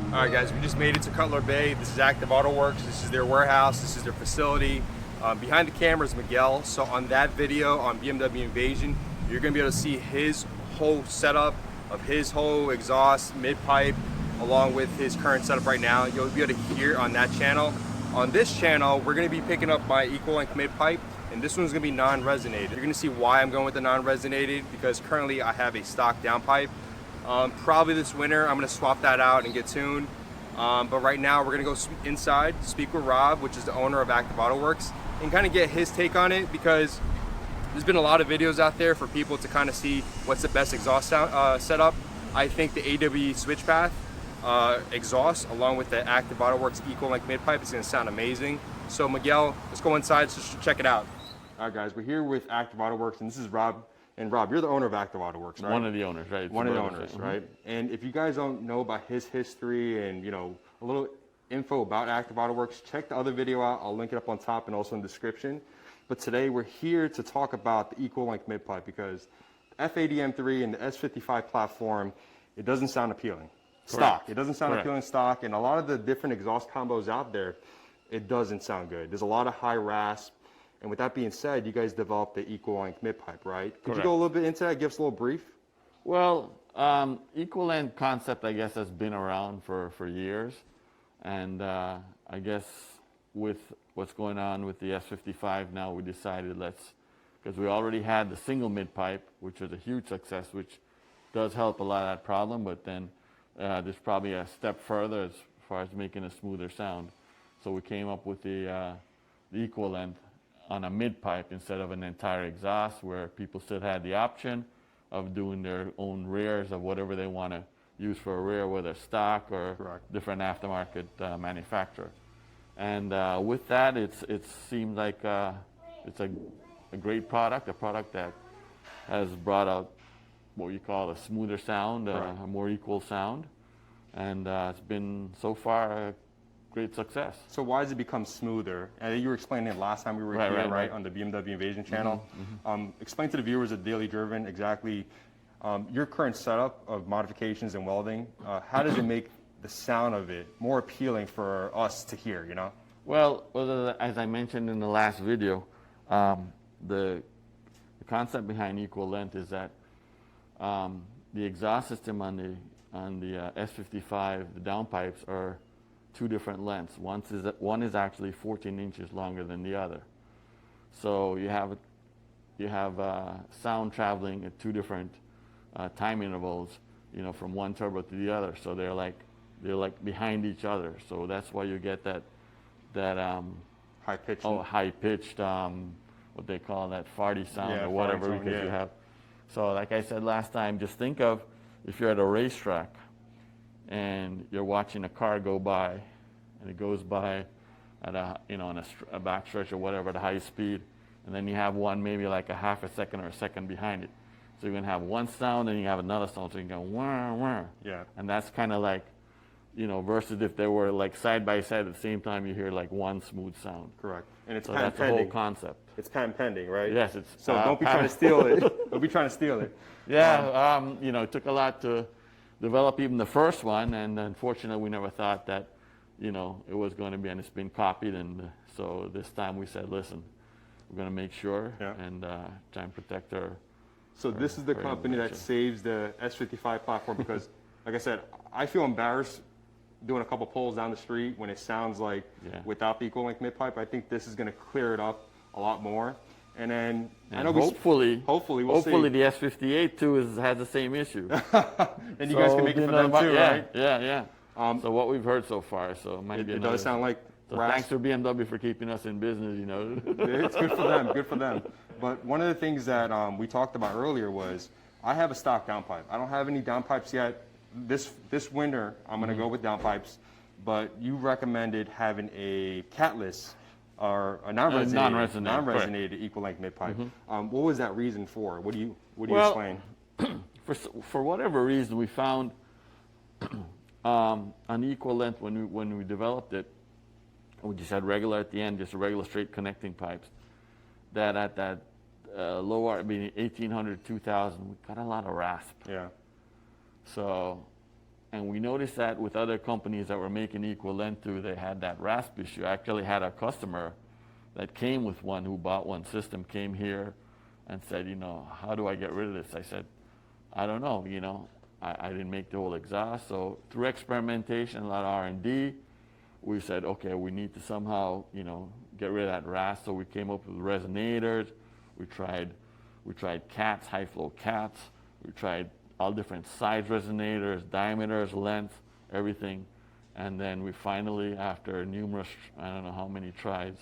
All right, guys, we just made it to Cutler Bay. This is Active Autowerke. This is their warehouse. This is their facility. Behind the camera is Miguel. So on that video on BMW Invasion, you're gonna be able to see his whole setup of his whole exhaust, mid-pipe, along with his current setup right now. You'll be able to hear on that channel. On this channel, we're gonna be picking up my equal length mid-pipe, and this one's gonna be non-resonated. You're gonna see why I'm going with the non-resonated, because currently I have a stock downpipe. Probably this winter, I'm gonna swap that out and get tuned. But right now, we're gonna go inside, speak with Rob, which is the owner of Active Autowerke, and kind of get his take on it, because there's been a lot of videos out there for people to kind of see what's the best exhaust sound, setup. I think the AWE Switchpath exhaust, along with the Active Autowerke equal length mid-pipe, is gonna sound amazing. So Miguel, let's go inside so check it out. All right, guys, we're here with Active Autowerke, and this is Rob. And Rob, you're the owner of Active Autowerke, right? One of the owners, right? One of the owners, right? And if you guys don't know about his history and, you know, a little info about Active Autowerke, check the other video out. I'll link it up on top and also in the description. But today we're here to talk about the equal length mid-pipe, because the F80 M3 and the S55 platform, it doesn't sound appealing. Stock. It doesn't sound appealing stock, and a lot of the different exhaust combos out there, it doesn't sound good. There's a lot of high rasp. And with that being said, you guys developed the equal length mid-pipe, right? Could you go a little bit into that, give us a little brief? Well, equal length concept, I guess, has been around for years. And I guess with what's going on with the S55 now, we decided because we already had the single mid-pipe, which was a huge success, which does help a lot of that problem, but then there's probably a step further as far as making a smoother sound. So we came up with the equal length on a mid-pipe instead of an entire exhaust, where people still had the option of doing their own rears of whatever they want to use for a rear, whether stock or different aftermarket manufacturer. And with that, it seems like it's a great product, a product that has brought out what you call a smoother sound, a more equal sound, and it's been so far great success. So why does it become smoother? And you were explaining it last time we were here, right, on the BMW Invasion channel. Explain to the viewers of Daily Driven exactly your current setup of modifications and welding. How does it make the sound of it more appealing for us to hear, you know? Well, as I mentioned in the last video, the concept behind equal length is that the exhaust system on the S55, the downpipes, are two different lengths. One is actually 14 inches longer than the other. So you have sound traveling at two different time intervals, you know, from one turbo to the other. So they're like behind each other. So that's why you get that high pitched. What they call that farty sound or whatever, because you have. So like I said last time, just think of if you're at a racetrack and you're watching a car go by, and it goes by at on a backstretch or whatever at a high speed, and then you have one maybe like a half a second or a second behind it. So you're gonna have one sound, and you have another sound, so you can go wah wah. Yeah. And that's kind of like, you know, versus if they were like side by side at the same time, you hear like one smooth sound. Correct. And it's so that's the whole concept. It's patent pending, right? Yes, it's. So don't be trying to steal it. Don't be trying to steal it. Yeah, you know, it took a lot to develop even the first one, and unfortunately we never thought that, you know, it was going to be, and it's been copied, and so this time we said, listen, we're going to make sure and try and protect our. So this is the company that saves the S55 platform, because, like I said, I feel embarrassed doing a couple pulls down the street when it sounds like without the equal length mid-pipe. I think this is going to clear it up a lot more. And then I know hopefully we'll see. The S58 too has the same issue. And you guys can make it for them too, right? Yeah. So what we've heard so far, so it might be. It does sound like. So thanks to BMW for keeping us in business, you know. It's good for them. Good for them. But one of the things that we talked about earlier was I have a stock downpipe. I don't have any downpipes yet. This winter I'm going to go with downpipes, but you recommended having a catless or a non-resonated equal length mid-pipe. What was that reason for? What do you explain? For whatever reason, we found on equal length when we developed it, we just had regular at the end, just regular straight connecting pipes. That at that lower, I mean 1800, 2000, we got a lot of rasp. Yeah. So And we noticed that with other companies that were making equal length too, they had that rasp issue. I actually had a customer that came with one, who bought one system, came here and said, you know, how do I get rid of this? I said, I don't know, you know, I didn't make the whole exhaust. So through experimentation, a lot of R&D, we said, okay, we need to somehow, you know, get rid of that rasp. So we came up with resonators. We tried cats, high flow cats. We tried all different size resonators, diameters, lengths, everything. And then we finally, after numerous, I don't know how many tries,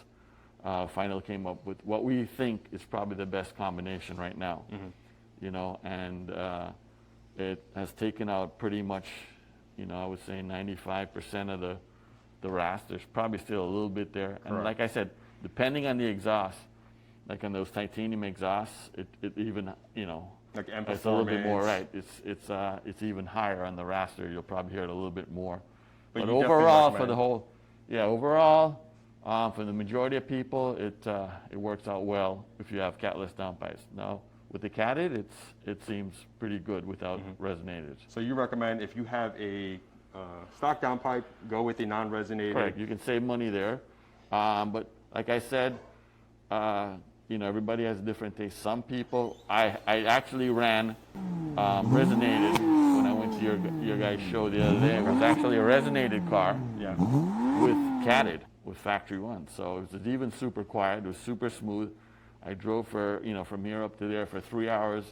finally came up with what we think is probably the best combination right now. You know, and it has taken out pretty much, you know, I would say 95% of the rasp. There's probably still a little bit there. And like I said, depending on the exhaust, like on those titanium exhausts, it even, you know, like it's a little bit more, right? It's even higher on the raster. You'll probably hear it a little bit more. But overall, for the whole, overall, for the majority of people, it works out well if you have catless downpipes. Now, with the catted, it seems pretty good without resonators. So you recommend if you have a stock downpipe, go with a non-resonator? Correct. You can save money there. But like I said, you know, everybody has different tastes. Some people, I actually ran resonated when I went to your guys' show the other day. It was actually a resonated car with catted, with factory one. So it was even super quiet. It was super smooth. I drove from here up to there for 3 hours.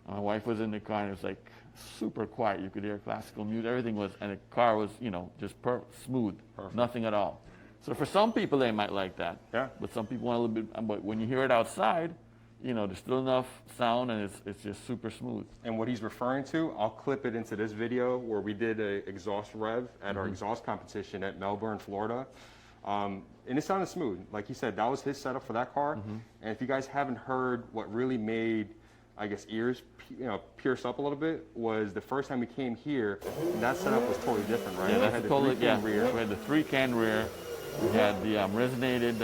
My wife was in the car, and it was like super quiet. You could hear classical music. Everything was, and the car was, you know, just smooth, nothing at all. So for some people, they might like that. Yeah. But some people want a little bit. But when you hear it outside, you know, there's still enough sound, and it's just super smooth. And what he's referring to, I'll clip it into this video where we did an exhaust rev at our exhaust competition at Melbourne, Florida. And it sounded smooth. Like he said, that was his setup for that car. And if you guys haven't heard what really made, I guess, ears, you know, pierce up a little bit, was the first time we came here, that setup was totally different, right? Yeah, that's totally, rear. We had the 3-can rear. We had the resonated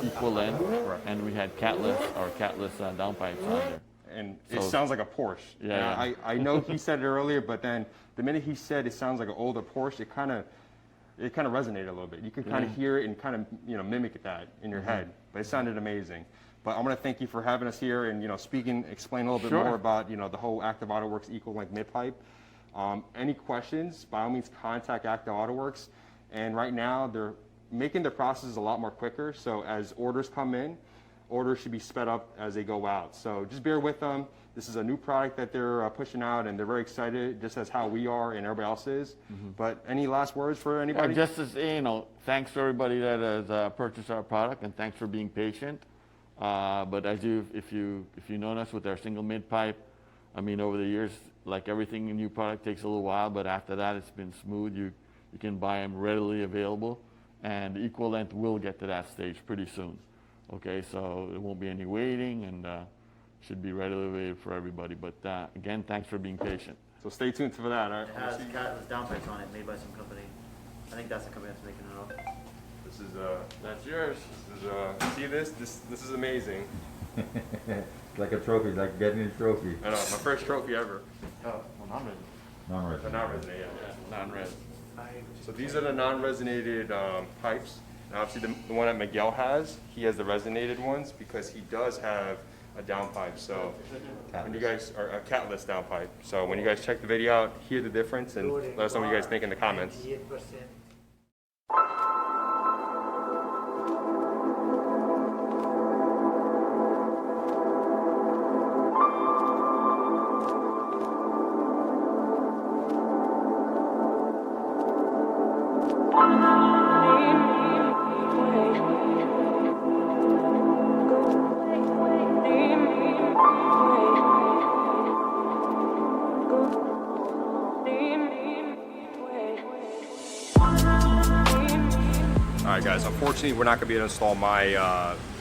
equal length, and we had catless downpipes on there. And it sounds like a Porsche. Yeah. I know he said it earlier, but then the minute he said it sounds like an older Porsche, it kind of resonated a little bit. You could kind of hear it and kind of, you know, mimic that in your head. But it sounded amazing. But I want to thank you for having us here and, you know, explain a little bit more about, you know, the whole Active Autowerks equal length midpipe. Any questions? By all means, contact Active Autowerks. And right now, they're making the process a lot more quicker. So as orders come in, orders should be sped up as they go out. So just bear with them. This is a new product that they're pushing out, and they're very excited, just as how we are and everybody else is. But any last words for anybody? Just as, you know, thanks to everybody that has purchased our product, and thanks for being patient. But as if you've known us with our single mid pipe, I mean, over the years, like everything in new product takes a little while, but after that, it's been smooth. You can buy them readily available. And equal length will get to that stage pretty soon. Okay, so there won't be any waiting, and should be readily available for everybody. But again, thanks for being patient. So stay tuned for that. All right. It has catless downpipes on it, made by some company. I think that's the company that's making it up. This is That's yours. See this? This is amazing. It's like a trophy, like getting a trophy. I know, my first trophy ever. Oh, well, non-resin. Non-resin. Non-resonated, Yeah, non-resin. So these are the non-resonated pipes. Now, obviously, the one that Miguel has, he has the resonated ones because he does have a downpipe. So when you guys are a catless downpipe. So when you guys check the video out, hear the difference and let us know what you guys think in the comments. 98%. Alright guys, unfortunately we're not going to be able to install my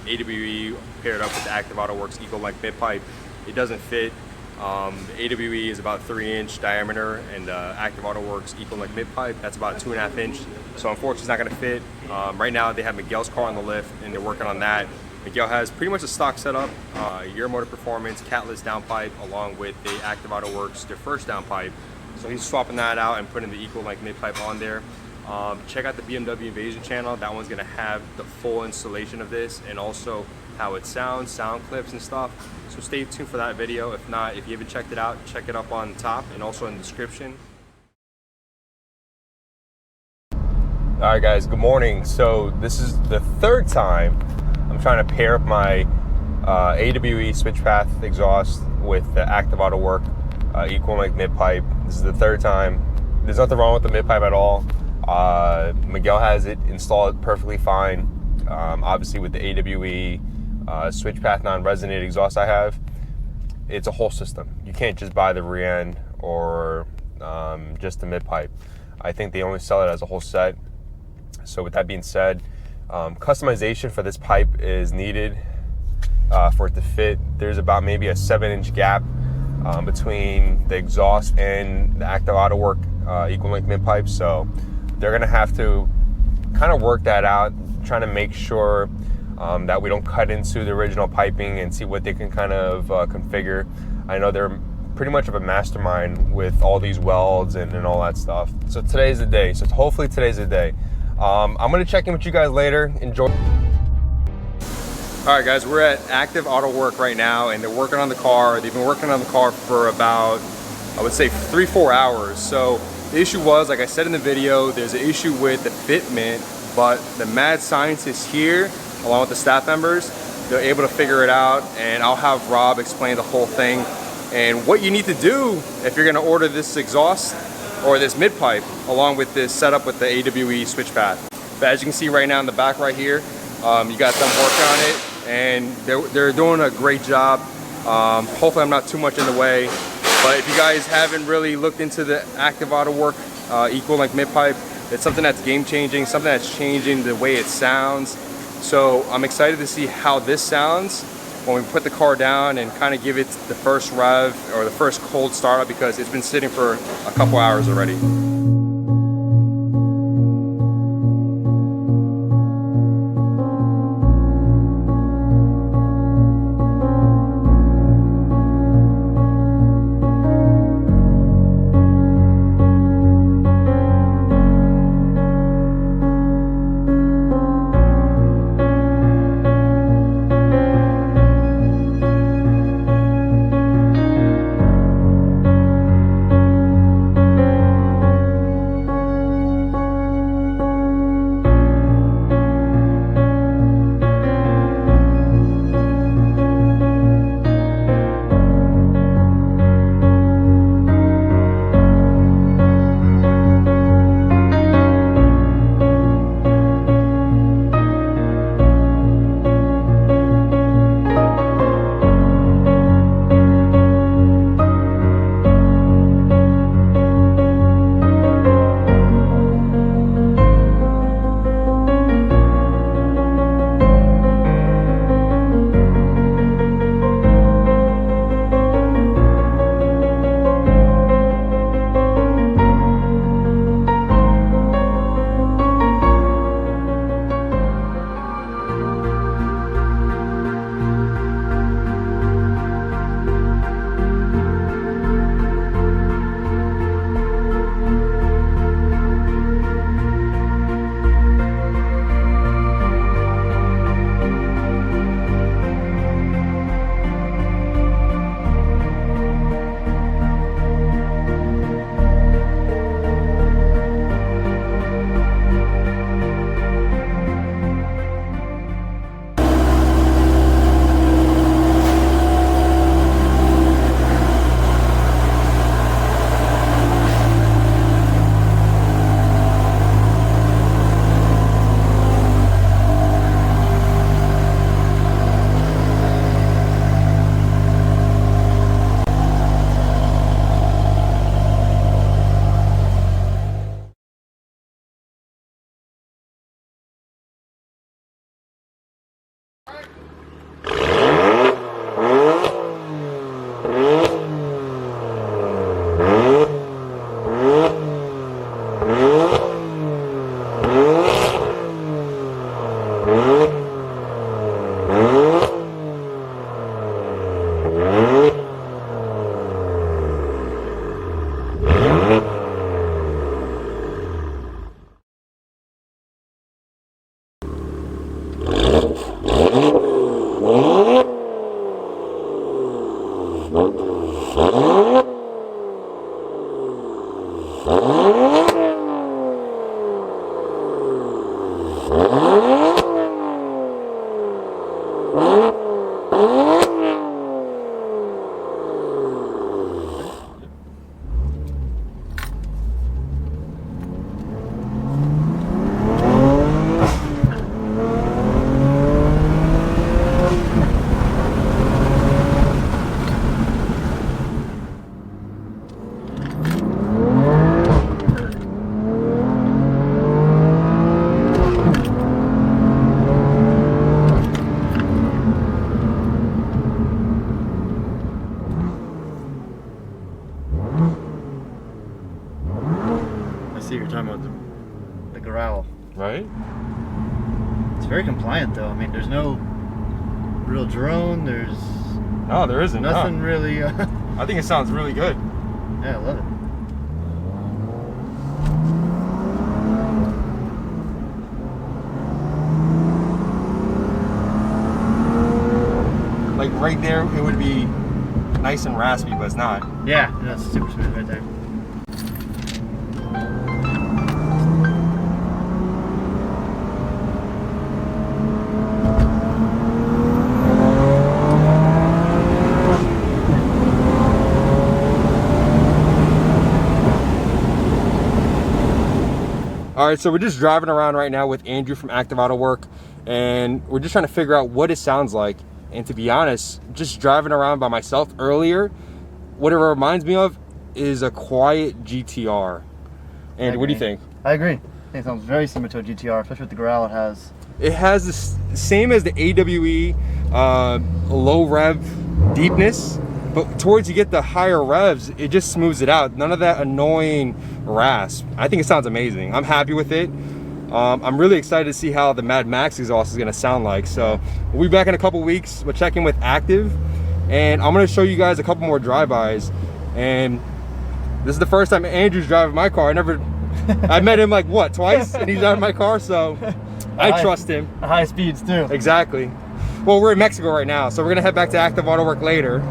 AWE paired up with the Active Autowerks equal length mid pipe. It doesn't fit. The AWE is about 3-inch diameter, and Active Autowerks equal length mid pipe, that's about 2.5 inch. So unfortunately it's not going to fit. Right now they have Miguel's car on the lift and they're working on that. Miguel has pretty much a stock setup, Euro motor performance, catless downpipe, along with the Active Autowerks, their first downpipe. So he's swapping that out and putting the equal length mid-pipe on there. Check out the BMW Invasion channel. That one's gonna have the full installation of this and also how it sounds, sound clips and stuff. So stay tuned for that video. If not, if you haven't checked it out, check it up on top and also in the description. All right guys, good morning. So this is the third time I'm trying to pair up my AWE Switchpath exhaust with the Active Autowerke equal length mid-pipe. This is the third time. There's nothing wrong with the mid-pipe at all. Miguel has it installed perfectly fine. Obviously with the AWE Switchpath non-resonated exhaust I have, it's a whole system. You can't just buy the rear end or just the mid-pipe. I think they only sell it as a whole set. So with that being said, customization for this pipe is needed for it to fit. There's about maybe a 7-inch gap between the exhaust and the Active Autowerke equal length mid pipe. So they're gonna have to kind of work that out, trying to make sure that we don't cut into the original piping and see what they can kind of configure. I know they're pretty much of a mastermind with all these welds and all that stuff. So today's the day. So hopefully today's the day. I'm gonna check in with you guys later. Enjoy. All right guys, we're at Active Autowerke right now and they're working on the car. They've been working on the car for about, I would say 3-4 hours. So the issue was, like I said in the video, there's an issue with the fitment, but the mad scientists here, along with the staff members, they're able to figure it out, and I'll have Rob explain the whole thing and what you need to do if you're gonna order this exhaust or this mid-pipe along with this setup with the AWE Switchpath. But as you can see right now in the back right here, you got them working on it and they're doing a great job. Hopefully I'm not too much in the way, but if you guys haven't really looked into the Active Autowerke equal length mid-pipe, it's something that's game-changing, something that's changing the way it sounds. So I'm excited to see how this sounds when we put the car down and kind of give it the first rev or the first cold startup, because it's been sitting for a couple hours already. the growl. Right? It's very compliant though. I mean, there's no real drone. There's No, there isn't. nothing no. really. I think it sounds really good. Yeah, I love it. Like right there, it would be nice and raspy, but it's not. Yeah, that's super smooth right there. All right, so we're just driving around right now with Andrew from Active Autowerke, and we're just trying to figure out what it sounds like. And to be honest, just driving around by myself earlier, what it reminds me of is a quiet GTR. And what do you think? I agree. I think it sounds very similar to a GTR, especially with the growl it has. It has the same as the AWE low rev deepness, but towards you get the higher revs, it just smooths it out. None of that annoying rasp. I think it sounds amazing. I'm happy with it. I'm really excited to see how the Mad Max exhaust is going to sound like. So we'll be back in a couple weeks. We'll check in with Active, and I'm going to show you guys a couple more drive-bys. And this is the first time Andrew's driving my car. I met him like what, twice, and he's driving my car, so I trust him. High speeds too. Exactly. Well, we're in Mexico right now, so we're gonna head back to Active Autowerke later.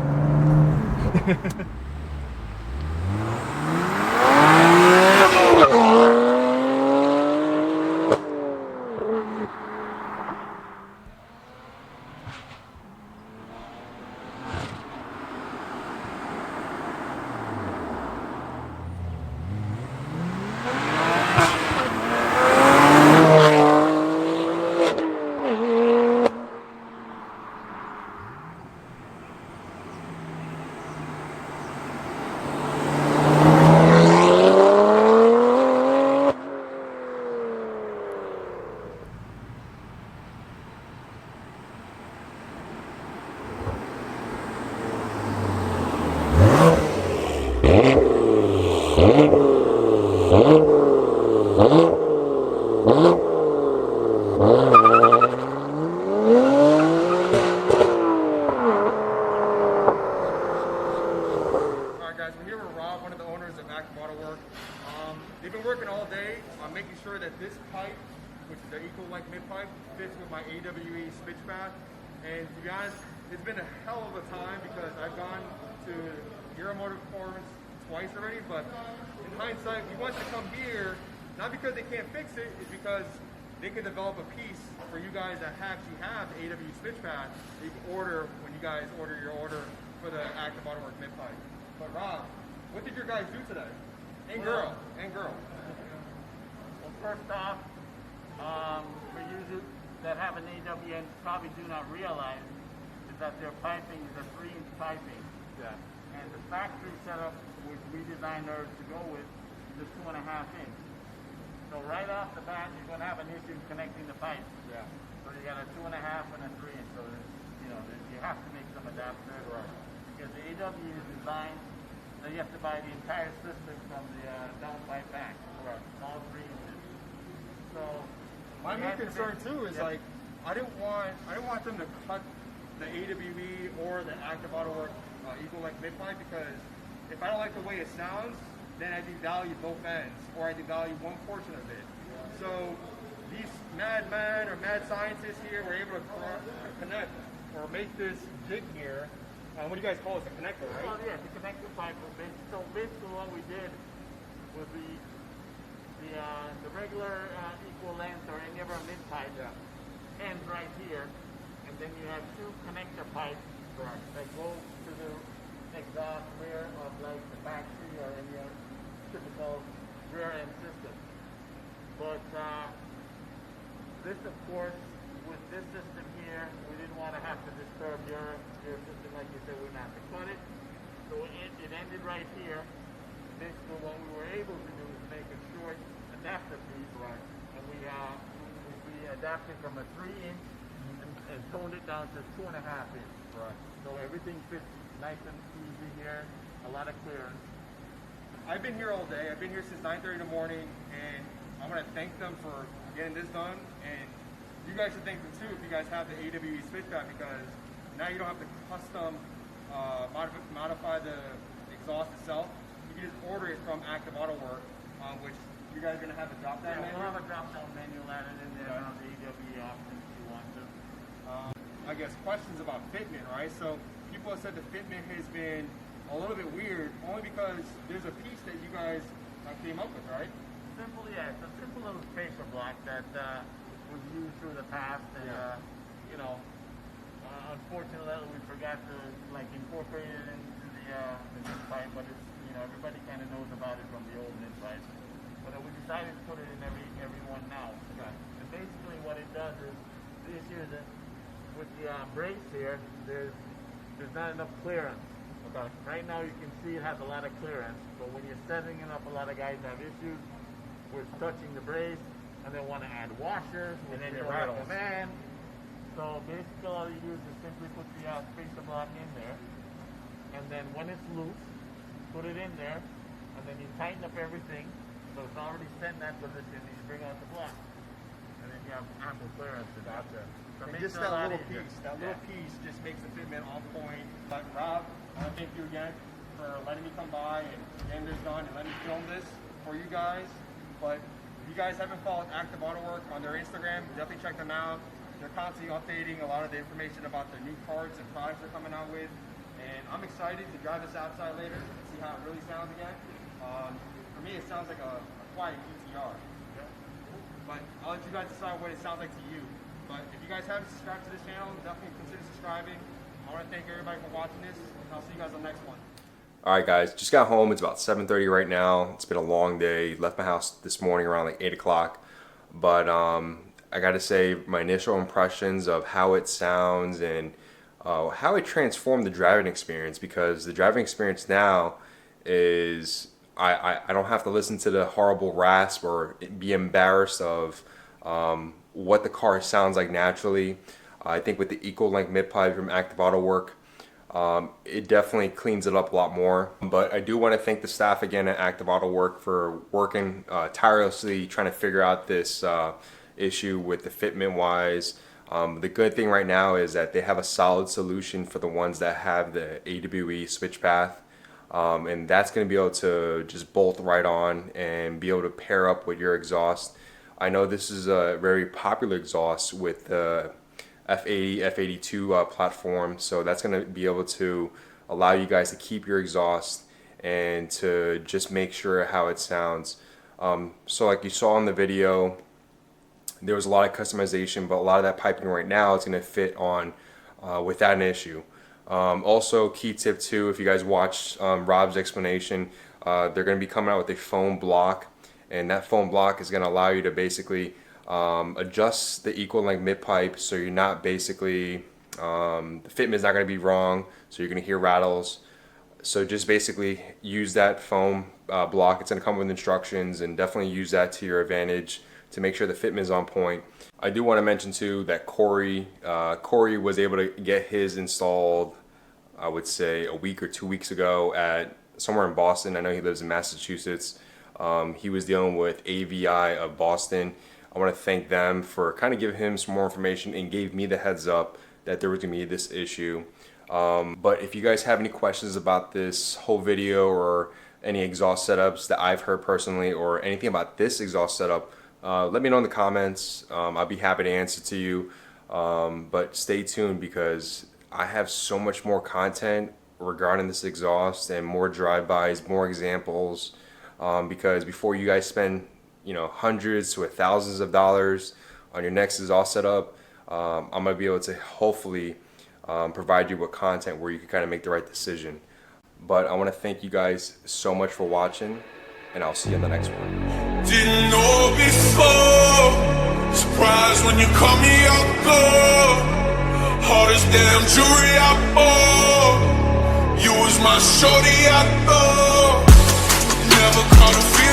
They've been working all day on making sure that this pipe, which is the equal-like midpipe, fits with my AWE Switchpath. And to be honest, it's been a hell of a time because I've gone to Hero Motor Performance twice already, but in hindsight, we wanted to come here, not because they can't fix it, it's because they can develop a piece for you guys that actually have the AWE Switchpath that you can order when you guys order your order for the Active Autowerke midpipe. But Rob, what did your guys do today? And girl. Well, first off, for users that have an AWN probably do not realize is that their piping is a 3-inch piping. Yeah. And the factory setup, which we designed ours to go with, is a 2.5-inch. So right off the bat, you're going to have an issue connecting the pipes. Yeah. So you got a 2.5 and a 3-inch. So you have to make some adapters. Right. Because the AWE is designed. So you have to buy the entire system from the downpipe back. Right. All 3 inches. So my main concern too is like I didn't want them to cut the AWE or the Active Autowerke equal-like midpipe, because if I don't like the way it sounds, then I devalue both ends, or I devalue one portion of it. So these mad scientists here were able to connect or make this jig here. What do you guys call it? A connector, right? Oh yeah, to connect the pipe. So basically what we did was the regular equal length or any of our mid pipe ends right here, and then you have 2 connector pipes that go to the exhaust rear of like the factory or any other typical rear end system. But this, of course, with this system here, we didn't want to have to disturb your system. Like you said, we didn't have to cut it. So it ended right here. Basically what we were able to do is make a short adapter piece. Right. And we adapted from a 3-inch and toned it down to 2.5-inch. Right. So everything fits nice and easy here, a lot of clearance. I've been here all day. I've been here since 9:30 in the morning, and I want to thank them for getting this done, and you guys should thank them too if you guys have the AWE Switchpath, because now you don't have to custom modify the exhaust itself. You can just order it from Active Autowerke, which you guys are going to have a drop-down menu? We'll have a drop-down menu added in there on the AWE options if you want to. I guess questions about fitment, right? So people have said the fitment has been a little bit weird, only because there's a piece that you guys came up with, right? Simple, yeah. It's a simple little spacer block that was used through the past, and you know, unfortunately we forgot to incorporate it into the Midpipe, but it's, you know, everybody kind of knows about it from the old Midpipe. But we decided to put it in every one now. Okay. And basically what it does is, the issue is that with the brace here, there's not enough clearance. Okay. Right now you can see it has a lot of clearance, but when you're setting it up, a lot of guys have issues with touching the brace, and they want to add washers, And then which it we don't rattles. recommend. So basically all you do is just simply put the spacer block in there, and then when it's loose, put it in there, and then you tighten up everything, so it's already set in that position, and you bring out the block. And then you have ample clearance to that. So it And makes just it a that lot little easier. piece, that little piece just makes the fitment on point. But Rob, I want to thank you again for letting me come by and getting this done and letting me film this for you guys. But if you guys haven't followed Active Autowerke on their Instagram, definitely check them out. They're constantly updating a lot of the information about their new parts and products they're coming out with. And I'm excited to drive this outside later and see how it really sounds again. For me, it sounds like a quiet GTR. But I'll let you guys decide what it sounds like to you. But if you guys haven't subscribed to this channel, definitely consider subscribing. I want to thank everybody for watching this, and I'll see you guys on the next one. All right, guys, just got home. It's about 7:30 right now. It's been a long day. Left my house this morning around like 8 o'clock. But I got to say, my initial impressions of how it sounds and how it transformed the driving experience, because the driving experience now is I don't have to listen to the horrible rasp or be embarrassed of what the car sounds like naturally. I think with the equal length mid-pipe from Active Autowerke, it definitely cleans it up a lot more. But I do want to thank the staff again at Active Autowerke for working tirelessly trying to figure out this issue with the fitment wise. The good thing right now is that they have a solid solution for the ones that have the AWE Switchpath. And that's going to be able to just bolt right on and be able to pair up with your exhaust. I know this is a very popular exhaust with the F80, F82 platform, so that's going to be able to allow you guys to keep your exhaust and to just make sure how it sounds. So like you saw in the video, there was a lot of customization, but a lot of that piping right now is going to fit on without an issue. Also, key tip too, if you guys watched Rob's explanation, they're going to be coming out with a foam block, and that foam block is going to allow you to basically adjust the equal length mid pipe, so you're not basically the fitment is not going to be wrong, so you're going to hear rattles. So just basically use that foam block. It's going to come with instructions, and definitely use that to your advantage to make sure the fitment is on point. I do want to mention too that Corey was able to get his installed, I would say a week or 2 weeks ago at somewhere in Boston. I know he lives in Massachusetts. He was dealing with AVI of Boston. I want to thank them for kind of giving him some more information and gave me the heads up that there was going to be this issue. But if you guys have any questions about this whole video or any exhaust setups that I've heard personally or anything about this exhaust setup, let me know in the comments. I'll be happy to answer to you. But stay tuned, because I have so much more content regarding this exhaust and more drive-bys, more examples. Because before you guys spend, you know, hundreds to thousands of dollars on your next exhaust setup, I'm gonna be able to hopefully provide you with content where you can kind of make the right decision. But I want to thank you guys so much for watching, and I'll see you in the next one. Didn't know before. Surprised when you call me up, though. Hardest damn jewelry I bought. You was my shorty, I thought. Never caught a feeling.